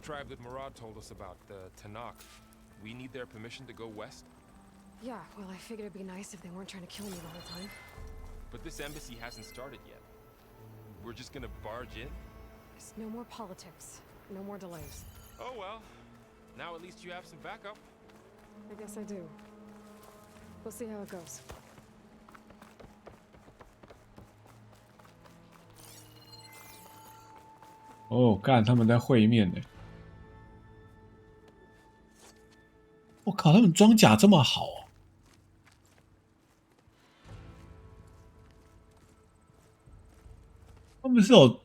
tribe that Murad told us about, the Tanakh. We need their permission to go west? Yeah, well, I figured it'd be nice if they weren't trying to kill me the whole time. But this embassy hasn't started yet. We're just gonna barge in? There's no more politics. No more delays. Oh well. Now at least you have some backup. I guess I do. We'll see how it goes. 哦，干，他们在会面呢。我靠，他们装甲这么好哦！他们是有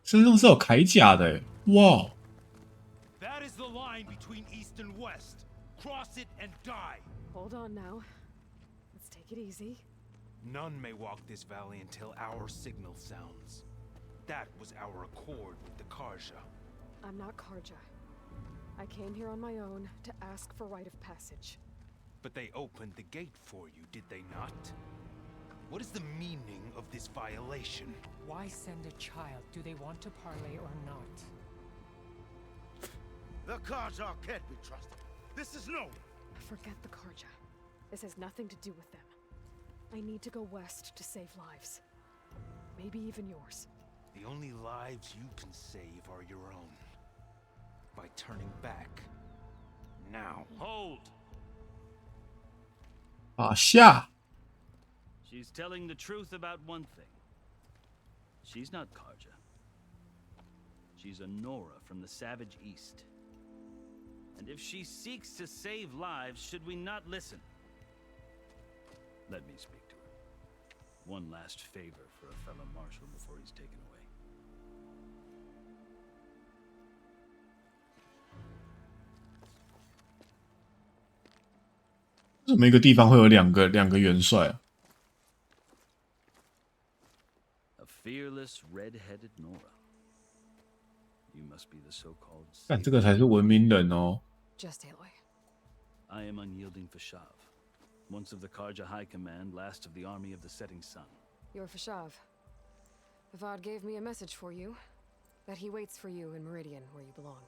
身上是有铠甲的，哇！ That is the line between east and west. Cross it and die. Hold on now. Let's take it easy. None may walk this valley until our signal sounds. That was our accord with the Karja. I'm not Karja. I came here on my own to ask for rite of passage. But they opened the gate for you, did they not? What is the meaning of this violation? Why send a child? Do they want to parley or not? The Karja can't be trusted. This is no. Forget the Karja. This has nothing to do with them. I need to go west to save lives. Maybe even yours. The only lives you can save are your own. By turning back. Now. Hold! 打下。 She's telling the truth about one thing. She's not Karja. She's a Nora from the savage east. And if she seeks to save lives, should we not listen? Let me speak to her. One last favor for a fellow marshal before he's taken away. 为什么一个地方会有两个元帅啊？ A fearless, red-headed Nora. You must be the so-called. 但这个才是文明人哦。 Just Aloy. I am unyielding Fashav, once of the Karja High Command, last of the army of the setting sun. You're Fashav. Avad gave me a message for you. That he waits for you in Meridian, where you belong.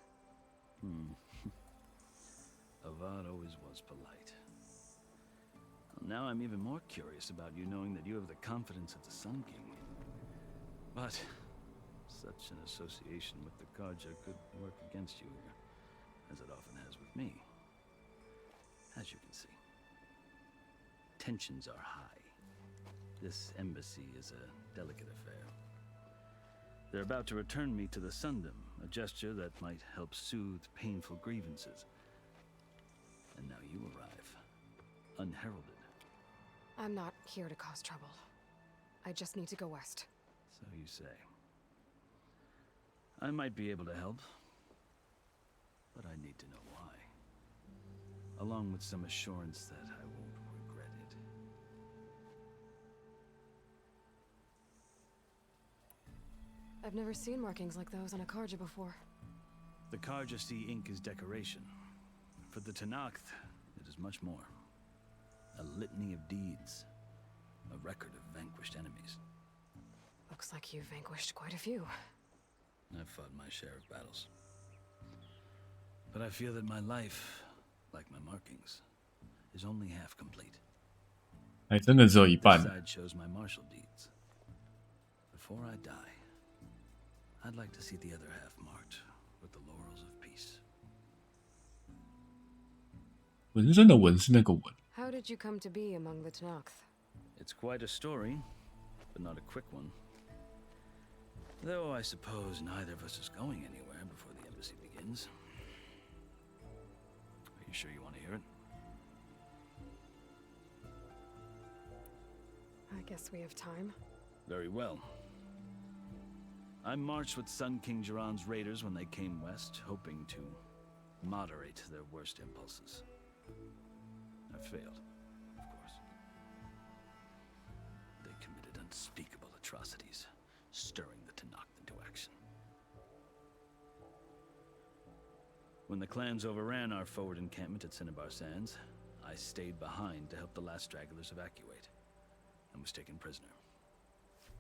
Avad always was polite. Well, now I'm even more curious about you knowing that you have the confidence of the Sun King. But such an association with the Karja could work against you here, as it often has with me. As you can see, tensions are high. This embassy is a delicate affair. They're about to return me to the Sundom, a gesture that might help soothe painful grievances. And now you arrive, unheralded. I'm not here to cause trouble. I just need to go west. So you say. I might be able to help, but I need to know why. Along with some assurance that I won't regret it. I've never seen markings like those on a Karja before. The Karja see ink as decoration. For the Tanakh, it is much more. A litany of deeds. A record of vanquished enemies. Looks like you've vanquished quite a few. I've fought my share of battles. But I feel that my life, like my markings, is only half complete. 还真的只有一半。 This side shows my martial deeds. Before I die, I'd like to see the other half marked with the laurels of peace. 纹身的纹是那个纹。 How did you come to be among the Tanakh? It's quite a story, but not a quick one. Though I suppose neither of us is going anywhere before the embassy begins. Are you sure you want to hear it? I guess we have time. Very well. I marched with Sun King Jiran's raiders when they came west, hoping to moderate their worst impulses. I failed, of course. They committed unspeakable atrocities, stirring the Tanakh into action. When the clans overran our forward encampment at Cinnabar Sands, I stayed behind to help the last stragglers evacuate, and was taken prisoner.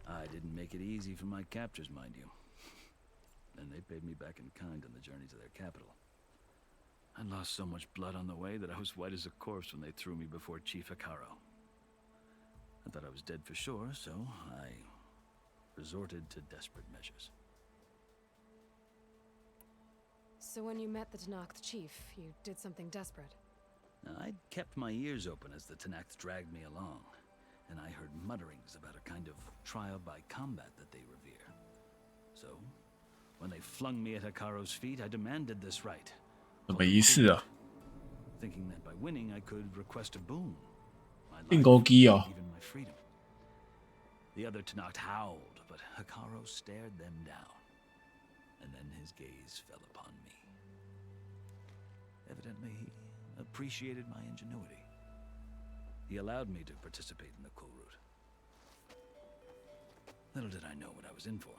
I didn't make it easy for my captors, mind you. and they paid me back in kind on the journey to their capital. I lost so much blood on the way that I was white as a corpse when they threw me before Chief Hikaro. I thought I was dead for sure, so I resorted to desperate measures. So when you met the Tenakth chief, you did something desperate. I'd kept my ears open as the Tenakth dragged me along, and I heard mutterings about a kind of trial by combat that they revere. So, when they flung me at Hikaro's feet, I demanded this right. 什么仪式啊？ Thinking that by winning I could request a boon. My 订 life, 购机哦。 even my freedom. The other Tenakth howled, but Hikaro stared them down, and then his gaze fell upon me. Evidently, he appreciated my ingenuity. He allowed me to participate in the cool route. Little did I know what I was in for.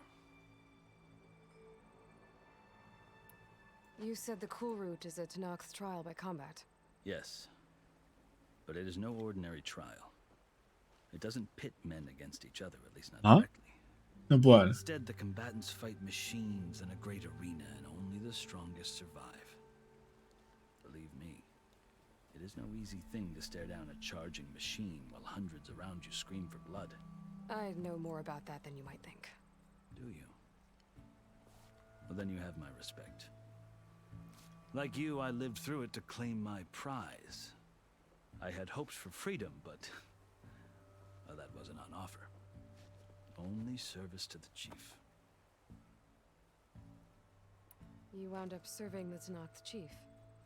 You said the cool route is a Tenakth trial by combat. Yes, but it is no ordinary trial. It doesn't pit men against each other, at least not Huh? directly. 那不然 Instead, the combatants fight machines in a great arena, and only the strongest survive. Believe me, it is no easy thing to stare down a charging machine while hundreds around you scream for blood. I know more about that than you might think. Do you? Well, then you have my respect. Like you, I lived through it to claim my prize. I had hopes for freedom, but well, that wasn't on offer. Only service to the chief. You wound up serving the Tenakth chief.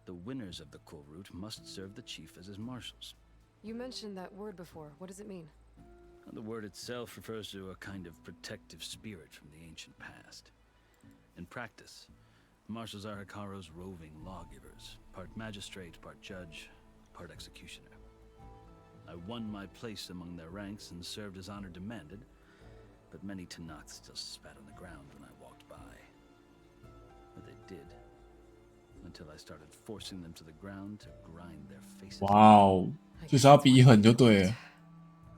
The winners of the cool route must serve the chief as his marshals. You mentioned that word before. What does it mean? The word itself refers to a kind of protective spirit from the ancient past. In practice, marshals are Hikaro's roving lawgivers, part magistrate, part judge, part executioner. I won my place among their ranks and served as honor demanded, but many Tenakth still spat on the ground when I walked by. But they did, until I started forcing them to the ground to grind their faces. 哇哦，就是要比狠就对了。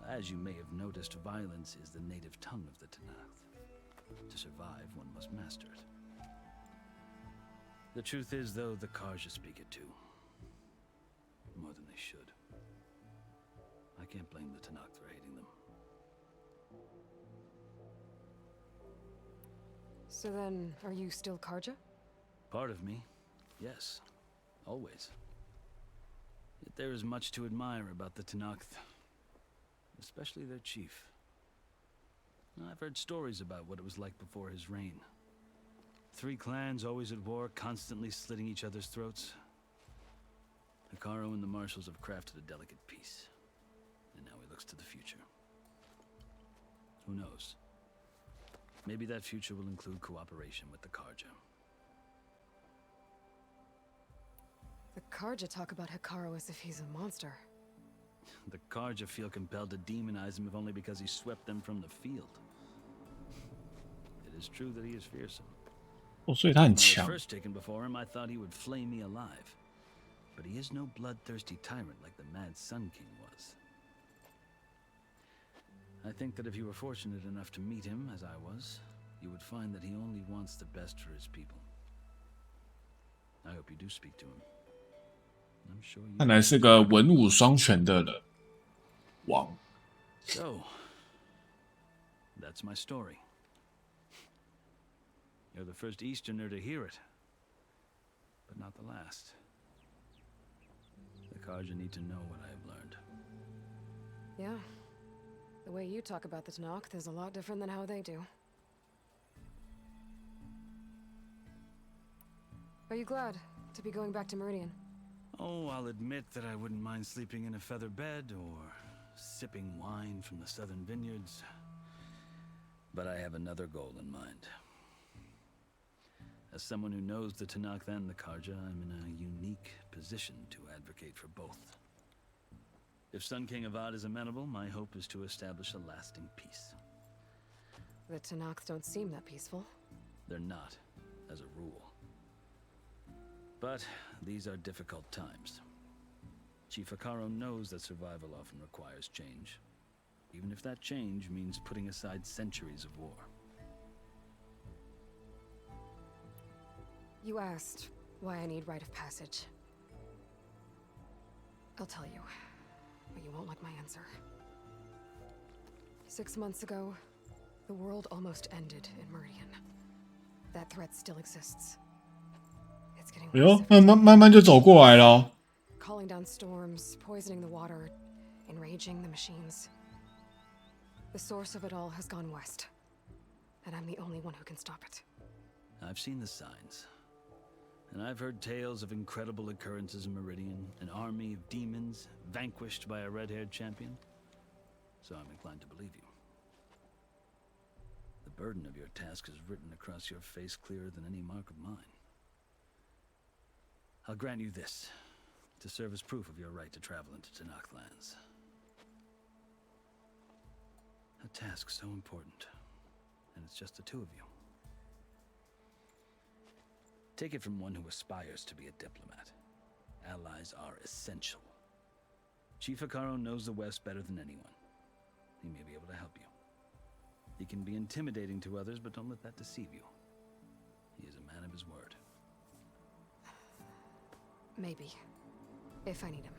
As you may have noticed, violence is the native tongue of the Tenakth. To survive, one must master it. The truth is, though, the Karja speak it too. More than they should. I can't blame the Tenakth for hating them. So then, are you still Karja? Part of me, yes. Always. Yet there is much to admire about the Tenakth. Especially their chief. I've heard stories about what it was like before his reign. 3 clans always at war, constantly slitting each other's throats. Hikaro and the marshals have crafted a delicate peace. And now he looks to the future. Who knows? Maybe that future will include cooperation with the Karja. The Karja talk about Hikaro as if he's a monster. The Karja feel compelled to demonize him if only because he swept them from the field. It is true that he is fearsome. 哦，所以他很 When I was 强。 first taken before him, I thought he would flay me alive. But he is no bloodthirsty tyrant like the Mad Sun King was. I think that if you were fortunate enough to meet him, as I was, you would find that he only wants the best for his people. I hope you do speak to him. I'm sure you 看来是个文武双全的人王。 So, that's my story. You're the first Easterner to hear it, but not the last. The Karja need to know what I have learned. Yeah. The way you talk about the Tenakth is a lot different than how they do. Are you glad to be going back to Meridian? Oh, I'll admit that I wouldn't mind sleeping in a feather bed or sipping wine from the southern vineyards. But I have another goal in mind. As someone who knows the Tenakth and the Karja, I'm in a unique position to advocate for both. If Sun King Avad is amenable, my hope is to establish a lasting peace. The Tenakth don't seem that peaceful. They're not, as a rule. But these are difficult times. Chief Hikaro knows that survival often requires change, even if that change means putting aside centuries of war. You asked why I need rite of passage. I'll tell you, but you won't like my answer. 6 months ago, the world almost ended in Meridian. That threat still exists. It's getting 哎呦， worse. 慢慢就走过来了。 Calling down storms, poisoning the water, enraging the machines. The source of it all has gone west, and I'm the only one who can stop it. I've seen the signs. And I've heard tales of incredible occurrences in Meridian, an army of demons vanquished by a red-haired champion. So I'm inclined to believe you. The burden of your task is written across your face clearer than any mark of mine. I'll grant you this, to serve as proof of your right to travel into Tanakh lands. A task so important, and it's just the two of you. Take it from one who aspires to be a diplomat. Allies are essential. Chief Hikaru knows the West better than anyone. He may be able to help you. He can be intimidating to others, but don't let that deceive you. He is a man of his word. Maybe. If I need him.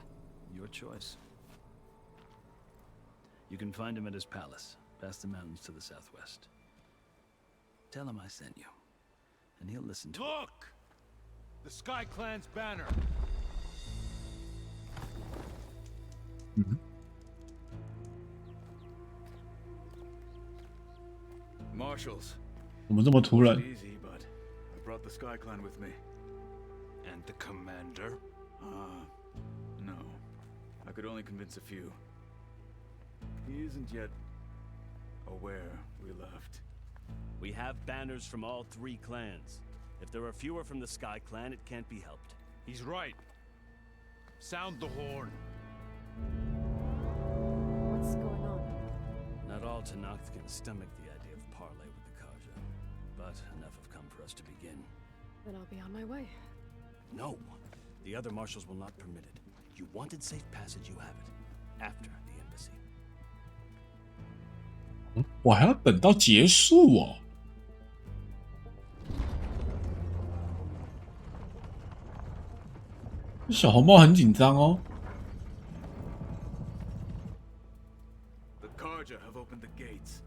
Your choice. You can find him at his palace, past the mountains to the southwest. Tell him I sent you, and he'll listen to it. Look! The Sky Clan's banner. Marshals. 我们这么突然 Wasn't easy, but I brought the Sky Clan with me. And the commander? No. I could only convince a few. He isn't yet aware we left. We have banners from all 3 clans. If there are fewer from the Sky Clan, it can't be helped. He's right. Sound the horn. What's going on? Not all Tanakh can stomach the idea of parley with the Karja, but enough have come for us to begin. Then I'll be on my way. No, the other marshals will not permit it. You wanted safe passage, you have it. After the embassy. 我还要等到结束哦。小红帽很紧张哦。 The Karja have opened the gates.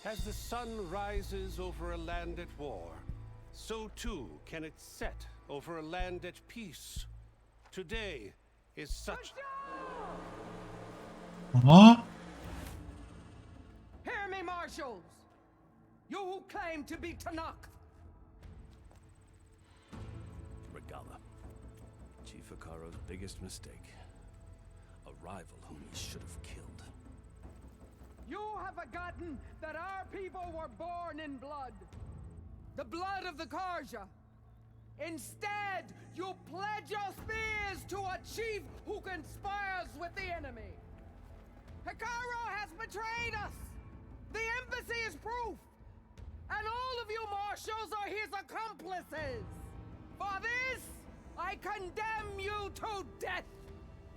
As the sun rises over a land at war, so too can it set over a land at peace. Today is such... 啊？ Hear me, marshals! You who claim to be Tanakh! Regala. Chief Hikaru's biggest mistake. A rival whom he should have killed. You have forgotten that our people were born in blood. The blood of the Karja. Instead, you pledge your spears to a chief who conspires with the enemy. Hikaru has betrayed us. The embassy is proof. And all of you marshals are his accomplices. For this, I condemn you to death.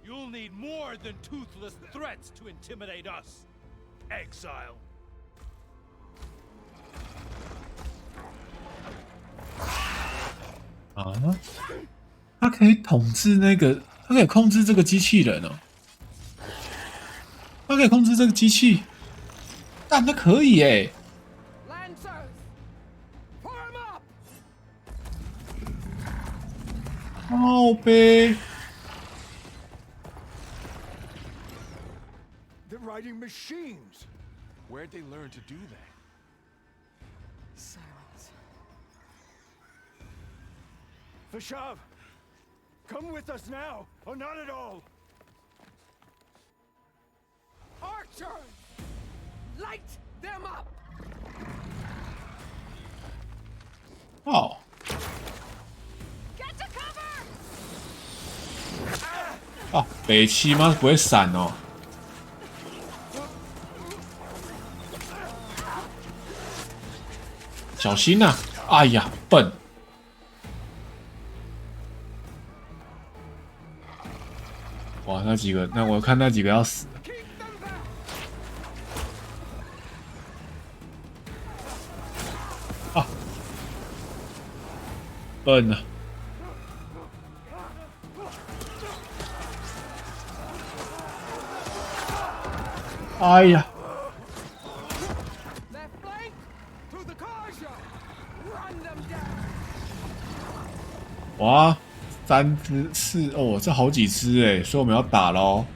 You'll need more than toothless threats to intimidate us. Exile. 啊？他可以统治那个，他可以控制这个机器人哦。他可以控制这个机器，但他可以耶。 Lancers, form up. 靠背。 They're riding machines. Where'd they learn to do that? Silence. Vashav! Come with us now, or not at all! Archers, light them up. 哦， Get to cover! 啊，北七吗？不会闪哦。小心呐、啊！哎呀，笨！哇，那几个，那我看那几个要死。啊！笨啊！哎呀！哇，3只4哦，这好几只哎，所以我们要打咯。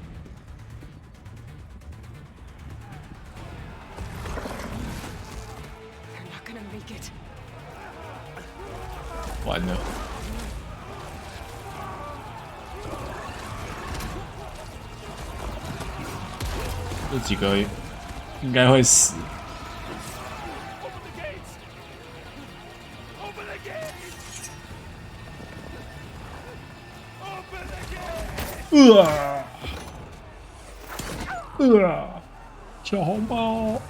完了，这几个应该会死。小红包。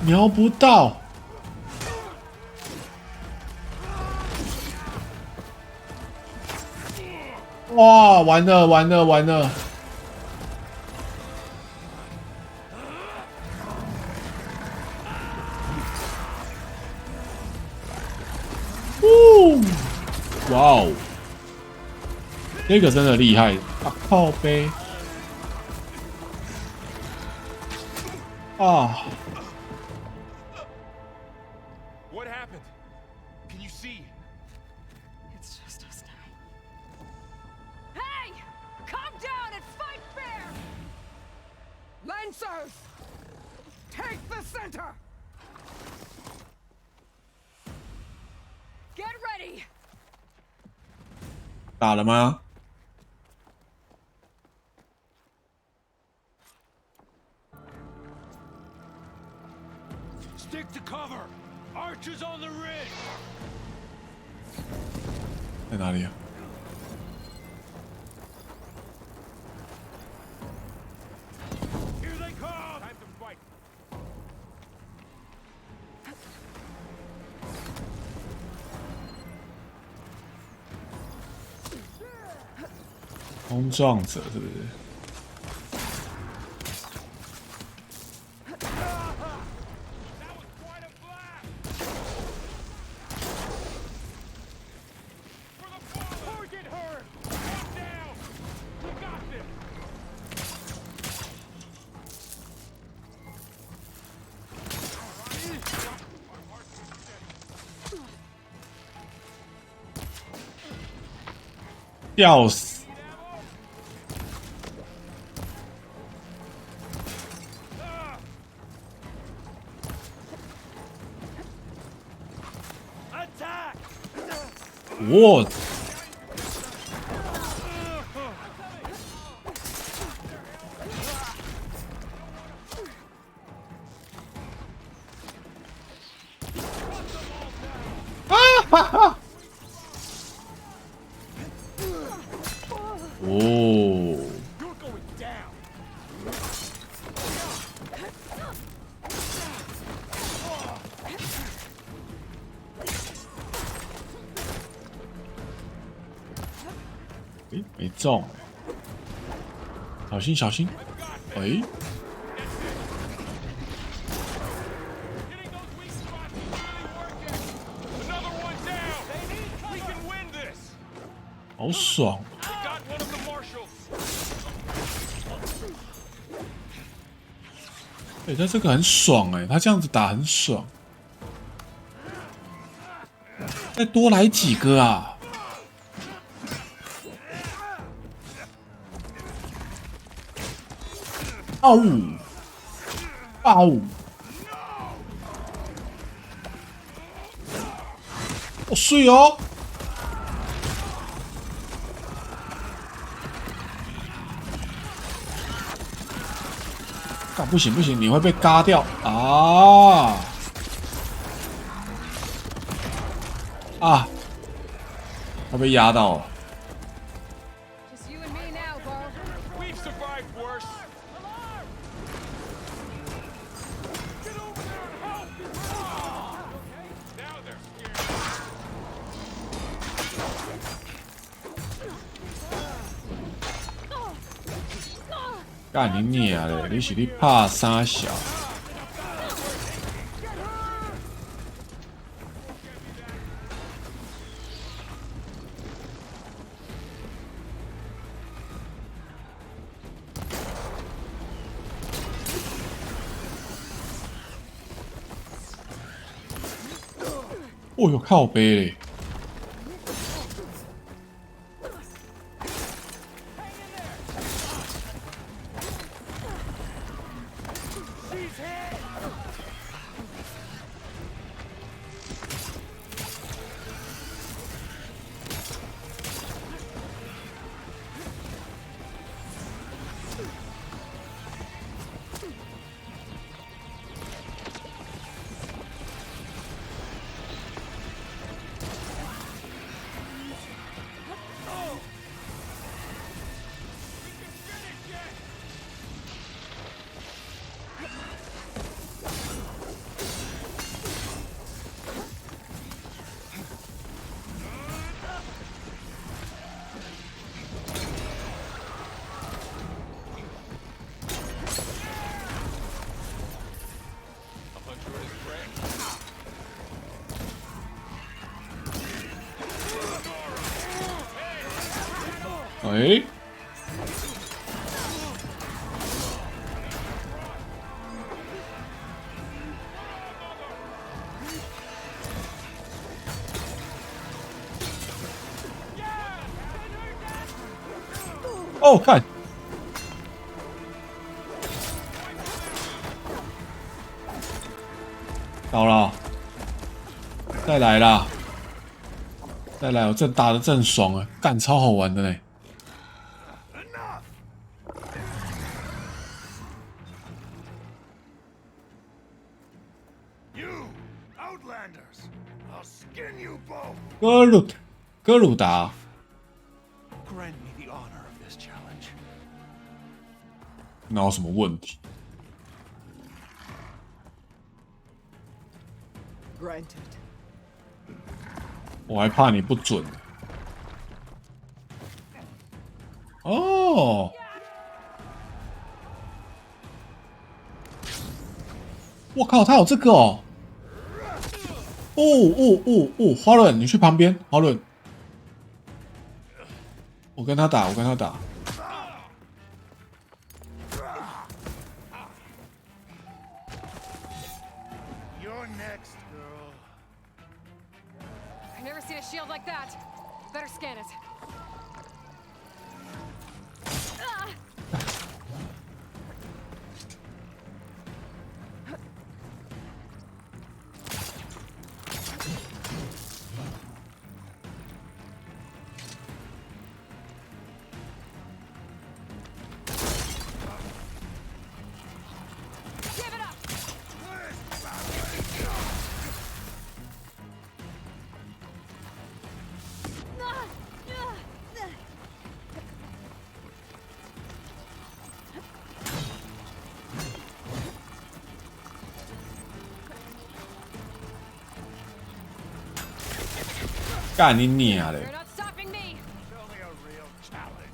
瞄不到。哇，完了完了完了！哇哦，这个真的厉害啊！靠背啊！ What happened? Can you see? It's just us now. Hey! Calm down and fight fair! Lancers! Take the center! Get ready! 打了吗？ Stick to cover! Archers on the ridge! 在哪里啊？ Here they come! Time to fight. 冲撞者是不是？ 吊死！我啊哈哈！哦，诶，没中，小心小心！诶，好爽！ 哎，他这个很爽哎，他这样子打很爽。再多来几个啊！啊呜！啊呜！好碎哦！ ，干不行不行，你会被嘎掉啊！啊！他被压到了。 Just you and me now, Bo. We've survived worse. Get over there and help! Now they're scared. 干你娘嘞！你是你怕啥小？哦哟，靠背嘞！ 哎，哦，看，倒了，再来啦，再来，我这打的正爽啊，干超好玩的呢。 哥鲁达， Grant me the honor of this challenge. 那有什么问题？ Granted. 我还怕你不准。哦，我靠，他有这个哦！哦，花轮，你去旁边，花轮。我跟他打，我跟他打。 I've never seen a shield like that. Better scan it. Give it up. 干你娘嘞！ You're not stopping me. Show me a real challenge.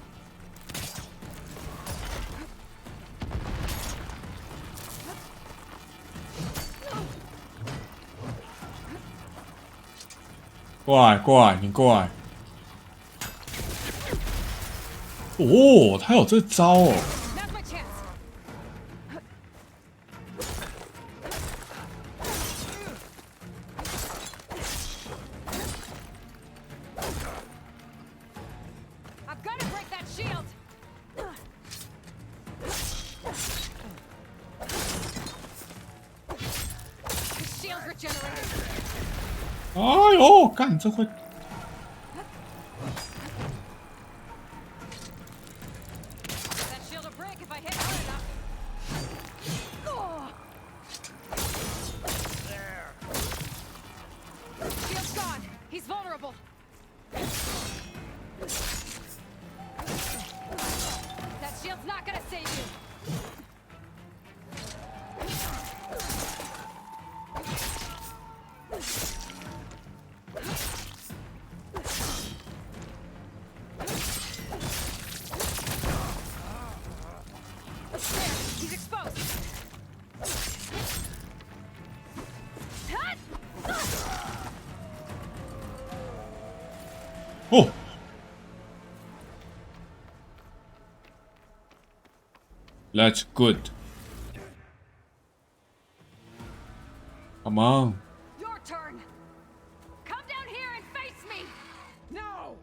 过来，过来，你过来。哦，他有这招哦。 Now's my chance. I've got to break that shield. The shield regenerated. 哎呦，干这会。 That shield will break if I hit hard enough. That's good. Come on. Your turn. Come down here and face me. No!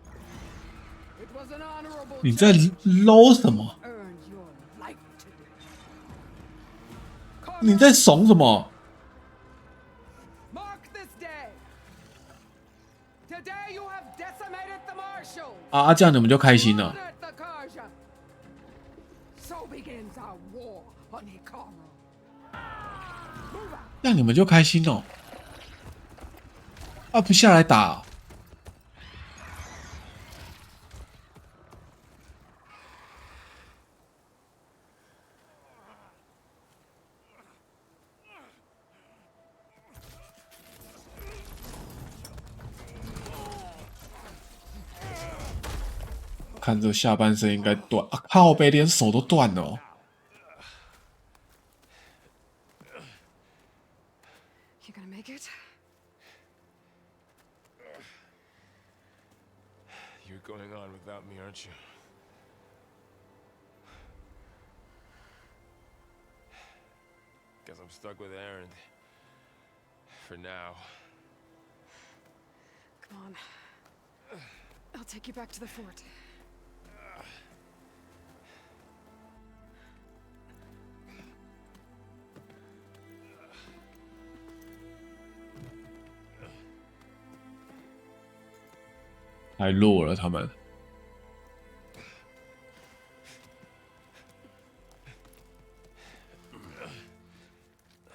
It was an honorable 你在 challenge. low 什么？ Earned your life today. 你在怂什么？ Mark this day. Today you have decimated the marshals. 啊，这样你们就开心了。 Murdered the Karja. So begins our war on Hikaru. Move out. 这样你们就开心哦。啊，不下来打。看这下半身应该断啊！靠北，连手都断了哦。 You gonna make it? You're going on without me, aren't you? Guess I'm stuck with Aaron. For now. Come on. I'll take you back to the fort. 太弱了，他们。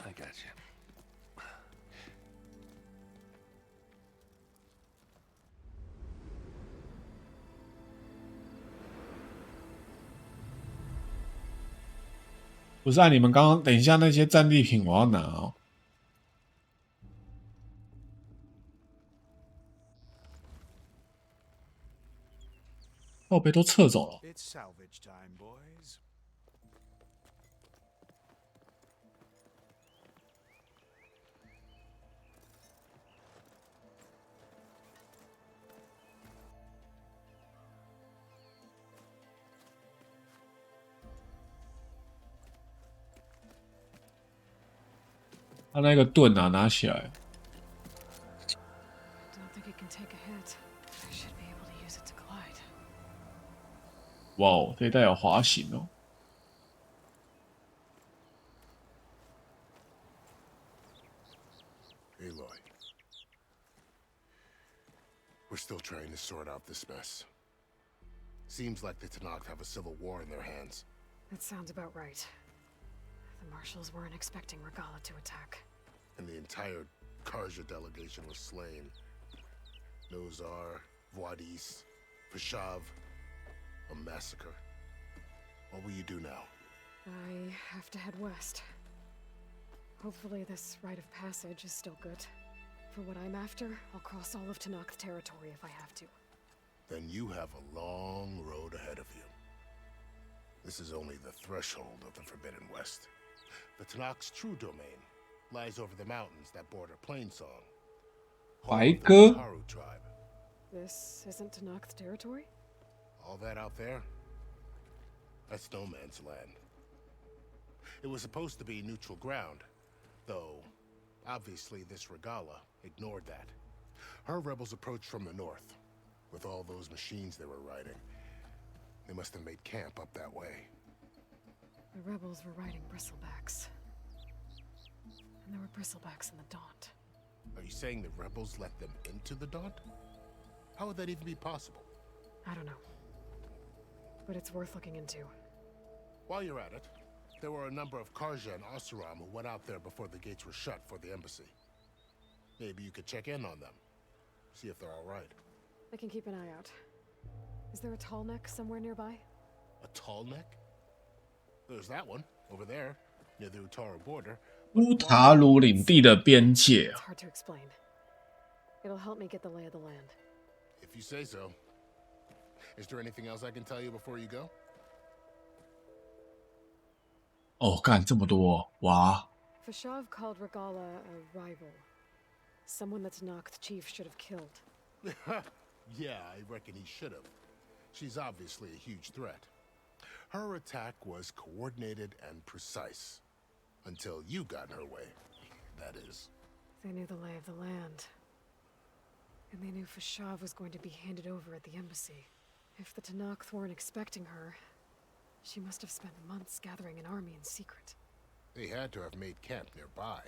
I got you. 不是啊，你们刚刚等一下那些战利品我要拿哦。 后背都撤走了。 It's salvage time, boys. 他那个盾啊，拿起来。 Don't think it can take a hit. I should be able to use it to glide. 哇哦，这一带有滑行哦。 Aloy, we're still trying to sort out this mess. Seems like the Tenakth have a civil war in their hands. That sounds about right. The marshals weren't expecting Regala to attack. And the entire Karja delegation was slain. Nozar, Vuadis, Vashav. A massacre. What will you do now? I have to head west. Hopefully this rite of passage is still good. For what I'm after, I'll cross all of Tenakth territory if I have to. Then you have a long road ahead of you. This is only the threshold of the Forbidden West. The Tenakth's true domain lies over the mountains that border Plainsong. Home of the Hikaru? Hikaru tribe. This isn't Tenakth territory? All that out there? That's no man's land. It was supposed to be neutral ground, though obviously this Regala ignored that. Her rebels approached from the north, with all those machines they were riding. They must have made camp up that way. The rebels were riding bristlebacks. And there were bristlebacks in the Daunt. Are you saying the rebels let them into the Daunt? How would that even be possible? I don't know. But it's worth looking into. While you're at it, there were a number of Karja and Oseram who went out there before the gates were shut for the embassy. Maybe you could check in on them. See if they're all right. I can keep an eye out. Is there a tall neck somewhere nearby? A tall neck? There's that one, over there, near the Utaru border. 乌塔鲁领地的边界 It's hard to explain. It'll help me get the lay of the land. If you say so. Is there anything else I can tell you before you go? 哦，干这么多哇！ Vashav called Regala a rival. Someone that Tenakth chief should have killed. Yeah, I reckon he should have. She's obviously a huge threat. Her attack was coordinated and precise. Until you got in her way, that is. They knew the lay of the land. And they knew Fashav was going to be handed over at the embassy. If the Tenakth weren't expecting her, she must have spent months gathering an army in secret. They had to have made camp nearby.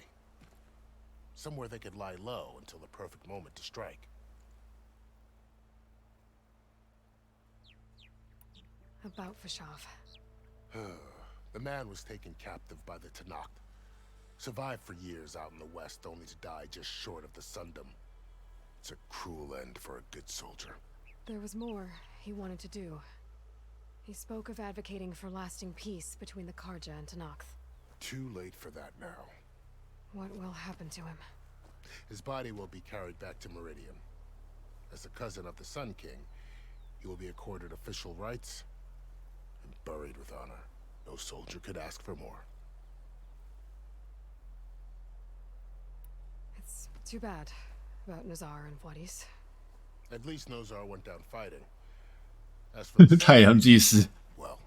Somewhere they could lie low until the perfect moment to strike. About Fashav. The man was taken captive by the Tenakth. Survived for years out in the west, only to die just short of the Sundom. It's a cruel end for a good soldier. There was more he wanted to do. He spoke of advocating for lasting peace between the Karja and Tenakth. Too late for that now. What will happen to him? His body will be carried back to Meridian. As a cousin of the Sun King, he will be accorded official rights and buried with honor. No soldier could ask for more. It's too bad about Nazar and Wadis. At least Nozar went down fighting. As for the 太阳祭司。 well,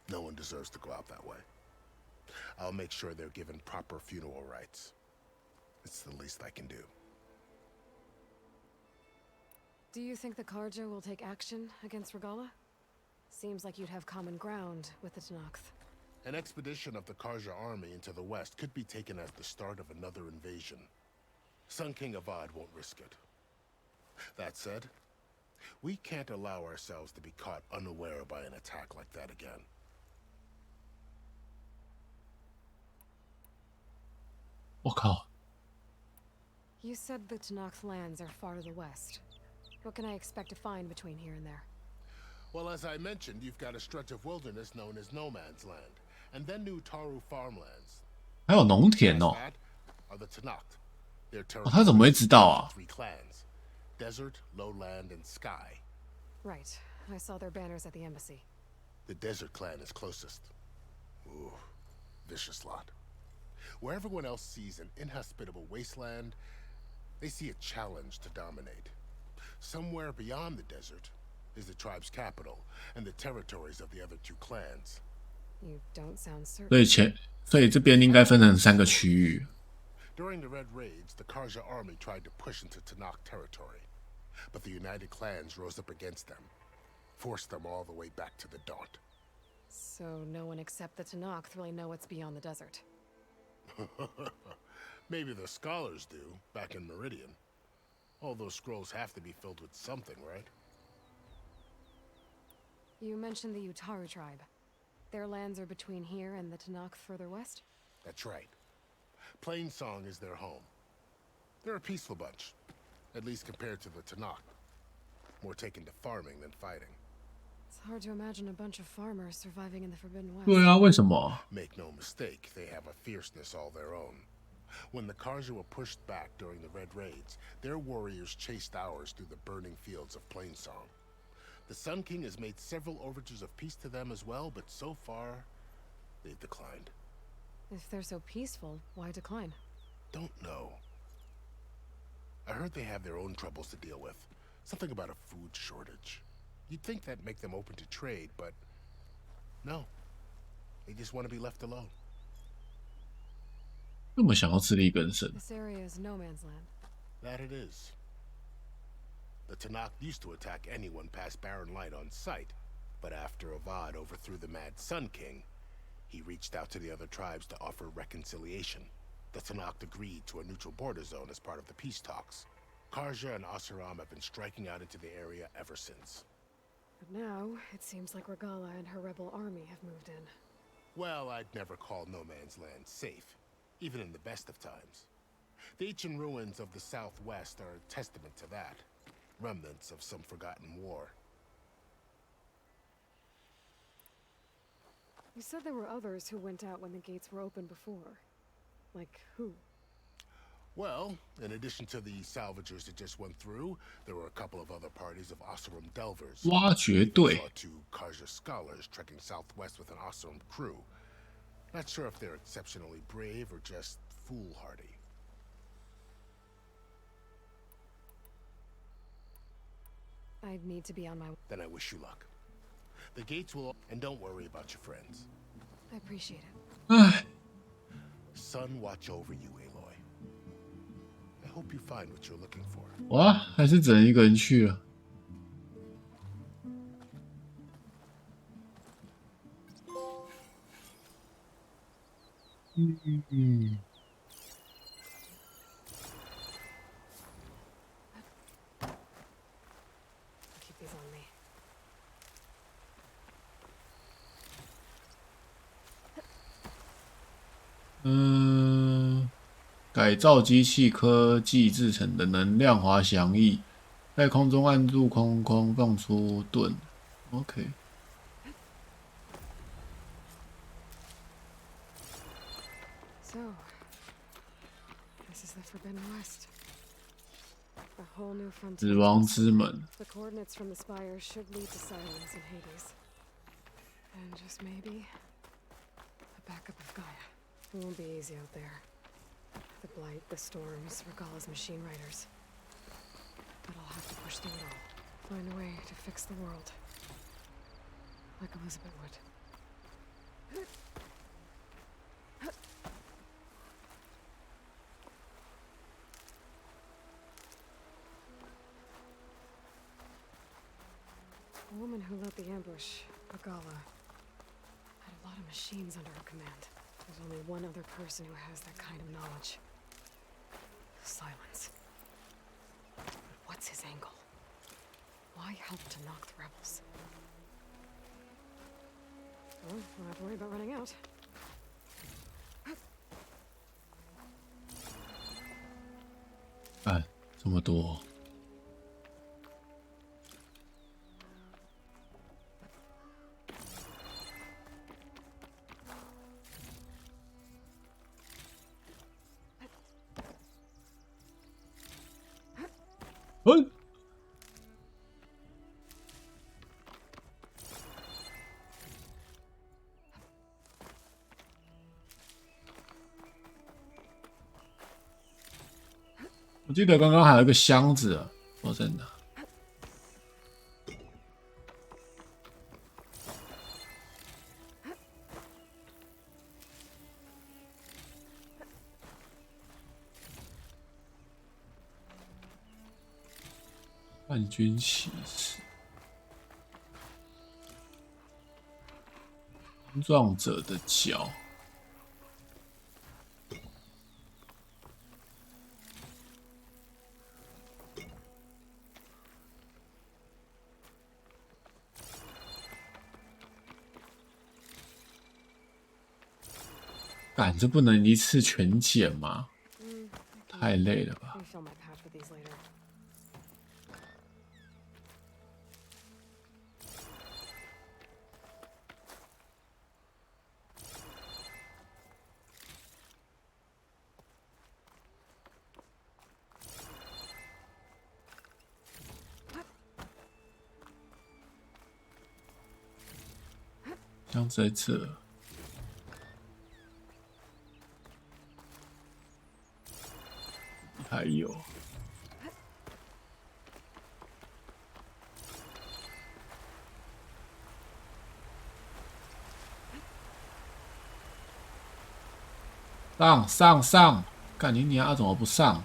no one deserves to go out that way. I'll make sure they're given proper funeral rites. It's the least I can do. Do you think the Karja will take action against Regala? Seems like you'd have common ground with the Tenakth. An expedition of the Karja army into the west could be taken as the start of another invasion. Sun King Avad won't risk it. That said, we can't allow ourselves to be caught unaware by an attack like that again. You said the Tenakth lands are far to the west. What can I expect to find between here and there? Well, as I mentioned, you've got a stretch of wilderness known as No Man's Land, and then new Taru farmlands. 还有农田哦。 That are the Tenakth. Their 他怎么会知道啊？ three clans: desert, lowland, and sky. Right. I saw their banners at the embassy. The desert clan is closest. Ooh, vicious lot. Where everyone else sees an inhospitable wasteland, they see a challenge to dominate. Somewhere beyond the desert is the tribe's capital and the territories of the other two clans. You don't sound certain. 所以这边应该分成3个区域。 During the Red Raids, the Karja army tried to push into Tenakth territory, but the united clans rose up against them, forced them all the way back to the Daunt. So no one except the Tenakth really know what's beyond the desert. Maybe the scholars do, back in Meridian. All those scrolls have to be filled with something, right? You mentioned the Utaru tribe. Their lands are between here and the Tenakth further west? That's right. Plainsong is their home. They're a peaceful bunch, at least compared to the Tenakth. More taken to farming than fighting. It's hard to imagine a bunch of farmers surviving in the Forbidden West. 对啊，为什么？ Make no mistake, they have a fierceness all their own. When the Karja were pushed back during the Red Raids, their warriors chased ours through the burning fields of Plainsong. The Sun King has made several overtures of peace to them as well, but so far, they've declined. If they're so peaceful, why decline? Don't know. I heard they have their own troubles to deal with. Something about a food shortage. You'd think that'd make them open to trade, but no. They just want to be left alone. 那么想要自力更生。 This area is no man's land. That it is. The Tenakth used to attack anyone past Barren Light on sight, but after Avad overthrew the Mad Sun King, he reached out to the other tribes to offer reconciliation. The Tenakth agreed to a neutral border zone as part of the peace talks. Karja and Asuram have been striking out into the area ever since. But now, it seems like Regala and her rebel army have moved in. Well, I'd never call No Man's Land safe, even in the best of times. The ancient ruins of the southwest are a testament to that. Remnants of some forgotten war. You said there were others who went out when the gates were open before. Like who? Well, in addition to the salvagers that just went through, there were a couple of other parties of Asuram delvers. 挖掘 We 队 saw 2 Karja scholars trekking southwest with an Asuram crew. Not sure if they're exceptionally brave or just foolhardy. I'd need to be on my... Then I wish you luck. The gates will, and don't worry about your friends. I appreciate it. 唉， Sun watch over you, Aloy. I hope you find what you're looking for. 哇，还是只能一个人去了。嗯。 Keep these on me. 改造机器科技制成的能量滑翔翼，在空中按住空空放出盾。OK。 So, this is the Forbidden West. A whole new frontier. 死亡之门。 The coordinates from the spire should lead to Silence and Hades. And just maybe, a backup of Gaia. It won't be easy out there. The Blight, the Storms, Regalla's machine riders. But I'll have to push through it all. Find a way to fix the world. Like Elizabeth would. The woman who led the ambush, Regalla, had a lot of machines under her command. There's only one other person who has that kind of knowledge. Silence. But what's his angle? Why help to knock the rebels? Well, don't have to worry about running out. 哎，这么多。 嗯，我记得刚刚还有一个箱子啊，我在哪？叛军骑士，冲撞者的脚。干，这不能一次全捡吗？太累了吧。 Refill my patch with these later. 像在这，还有。 上！干你娘！怎么不上？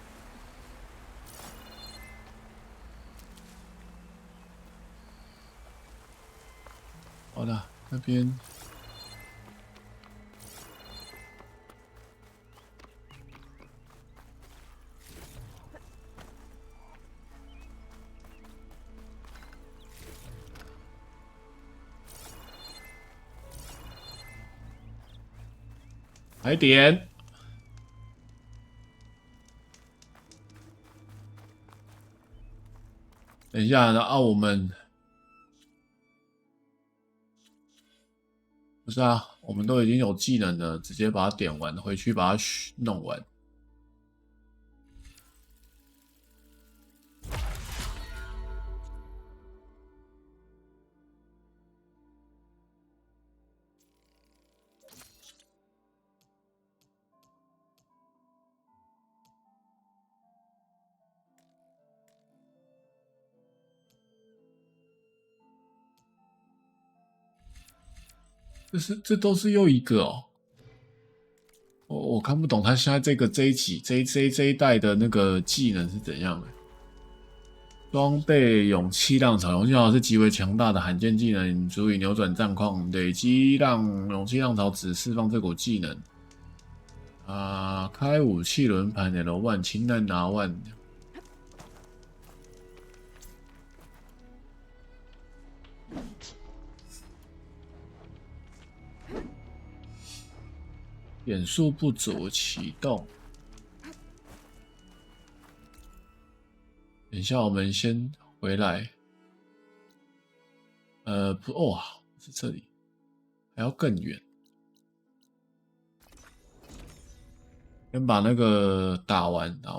好的，那边来点。 等一下，然后我们不是啊，我们都已经有技能了，直接把它点完，回去把它弄完。这都是又一个哦。我看不懂他现在这一代的那个技能是怎样的。装备勇气浪潮，勇气浪潮是极为强大的罕见技能，足以扭转战况。累积让勇气浪潮只释放这股技能。开武器轮盘 L1， 清单拿1。点数不足，启动。等一下，我们先回来。不，是这里，还要更远。先把那个打完，快！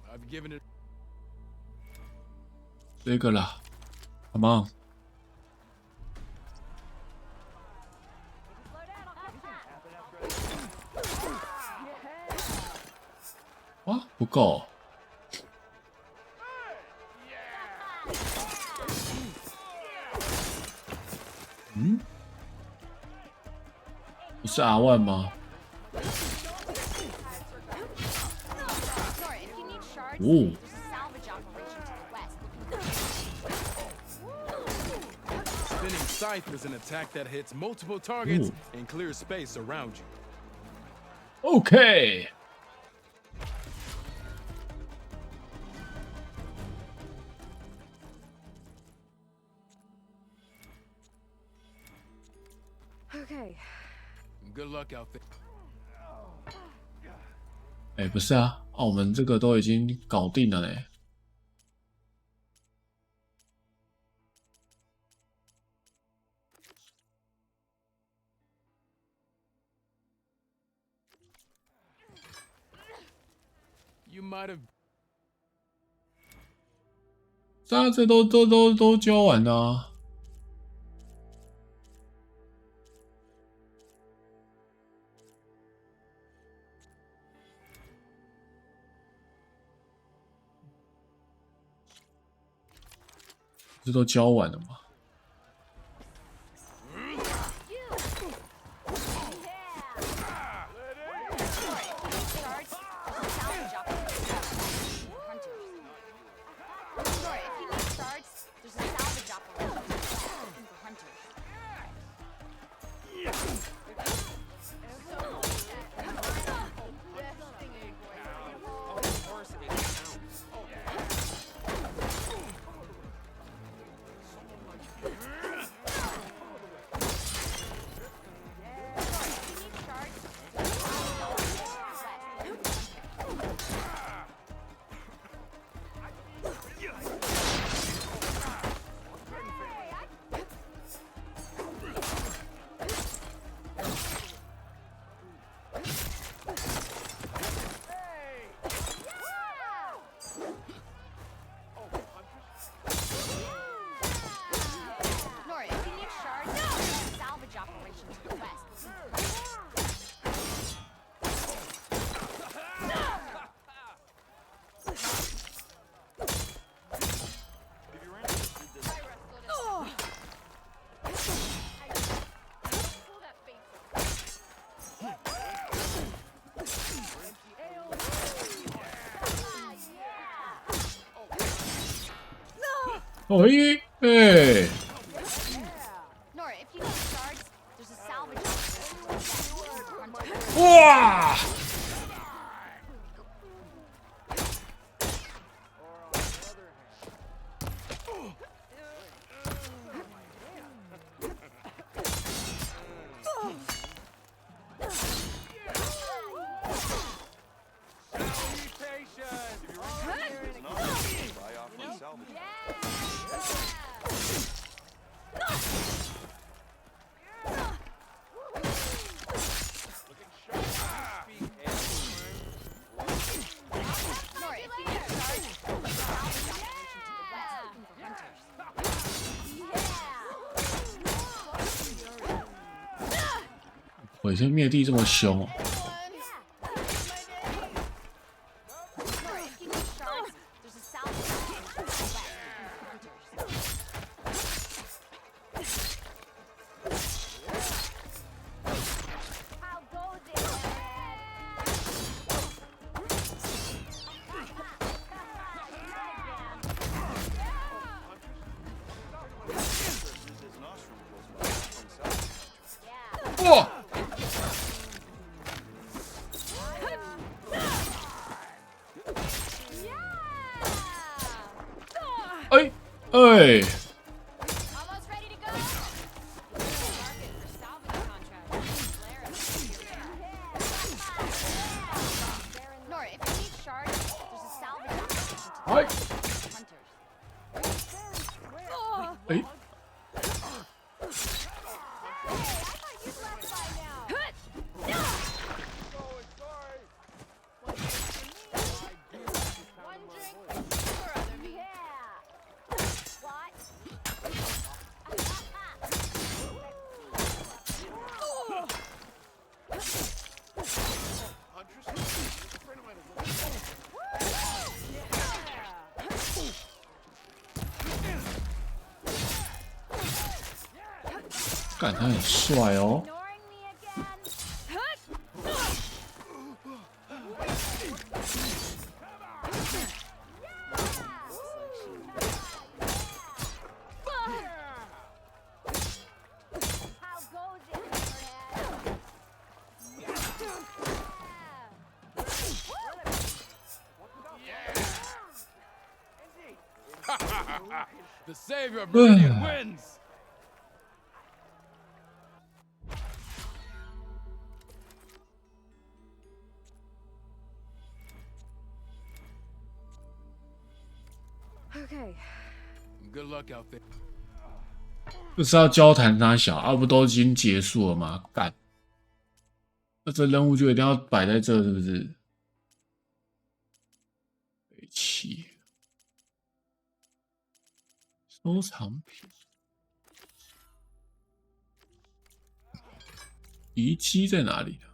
I've given it. 这个啦 ，Come on！ 哇，不够。不是R1吗？哦。 Spinning scythe is an attack that hits multiple targets and clears space around you. Okay. Okay. Good luck out there. 不是啊，我们这个都已经搞定了嘞。 You might have. 这都教完了啊。这都教完了吗？ 哇！鬼神灭地这么凶哦！哇！哎哎！哎！哎！干，他很帅哦！The savior of Meridian wins! Okay. Good luck out there. 就是要交谈他小啊，不都已经结束了吗？干，那这任务就一定要摆在这，是不是？北七收藏品，遗迹在哪里呢？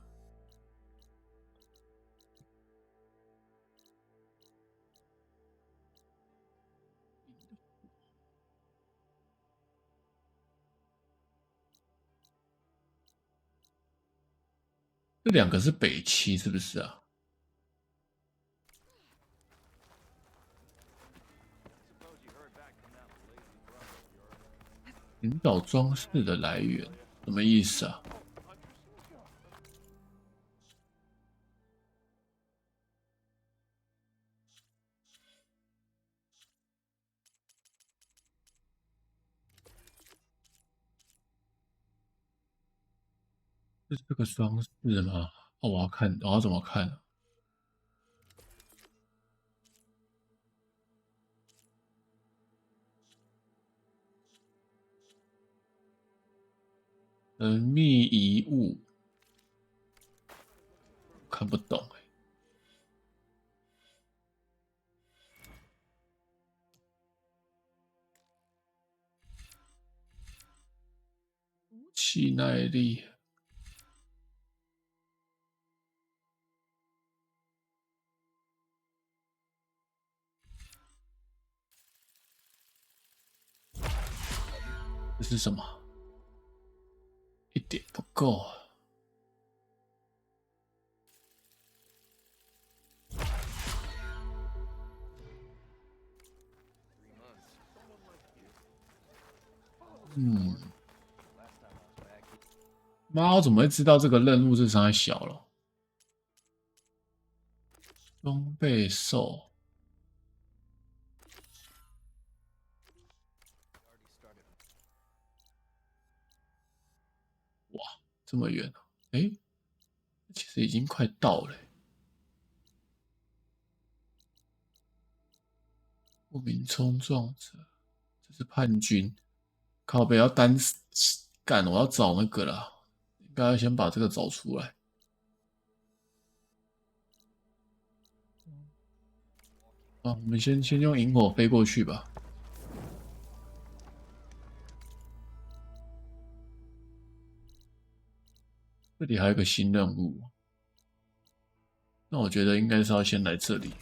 这两个是北七，是不是啊？寻找装饰的来源，什么意思啊？是这个装饰吗？哦，我要看，我要怎么看啊？神秘遗物，看不懂哎。气耐力。这是什么？一点不够啊！妈，我怎么会知道这个任务是啥小了？装备兽。哇，这么远啊！哎，其实已经快到了。不明冲撞者，这是叛军。靠北要单干，我要找那个啦。应该要先把这个找出来。啊，我们先用萤火飞过去吧。这里还有一个新任务，那我觉得应该是要先来这里。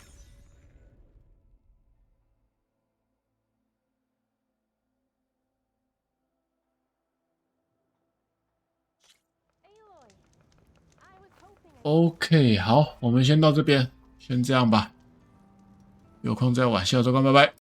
OK， 好，我们先到这边，先这样吧。有空再玩，下周见，拜拜。